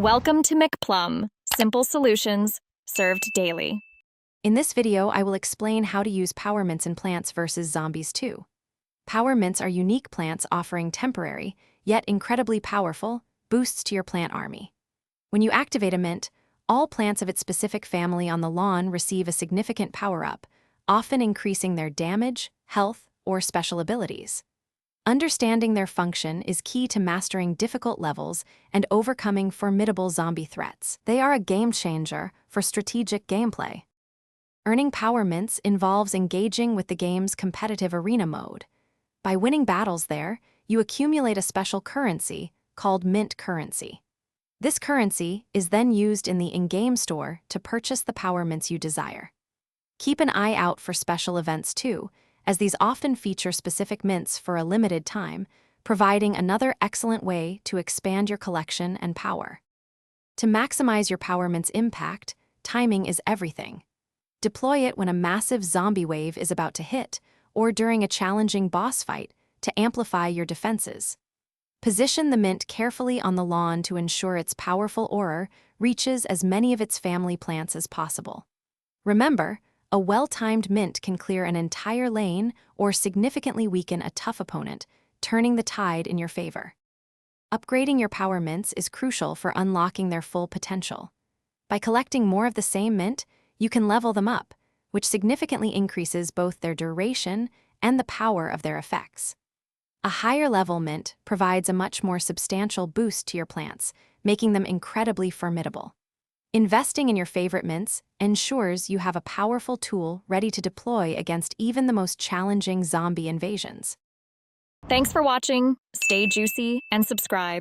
Welcome to McPlum, simple solutions served daily. In this video, I will explain how to use power mints in plants versus zombies too. Power mints are unique plants offering temporary, yet incredibly powerful, boosts to your plant army. When you activate a mint, all plants of its specific family on the lawn receive a significant power-up, often increasing their damage, health, or special abilities. Understanding their function is key to mastering difficult levels and overcoming formidable zombie threats. They are a game changer for strategic gameplay. Earning power mints involves engaging with the game's competitive arena mode. By winning battles there, you accumulate a special currency called mint currency. This currency is then used in the in-game store to purchase the power mints you desire. Keep an eye out for special events too, as these often feature specific mints for a limited time, providing another excellent way to expand your collection and power. To maximize your power mint's impact, timing is everything. Deploy it when a massive zombie wave is about to hit, or during a challenging boss fight to amplify your defenses. Position the mint carefully on the lawn to ensure its powerful aura reaches as many of its family plants as possible. Remember, a well-timed mint can clear an entire lane or significantly weaken a tough opponent, turning the tide in your favor. Upgrading your power mints is crucial for unlocking their full potential. By collecting more of the same mint, you can level them up, which significantly increases both their duration and the power of their effects. A higher level mint provides a much more substantial boost to your plants, making them incredibly formidable. Investing in your favorite mints ensures you have a powerful tool ready to deploy against even the most challenging zombie invasions. Thanks for watching. Stay juicy and subscribe.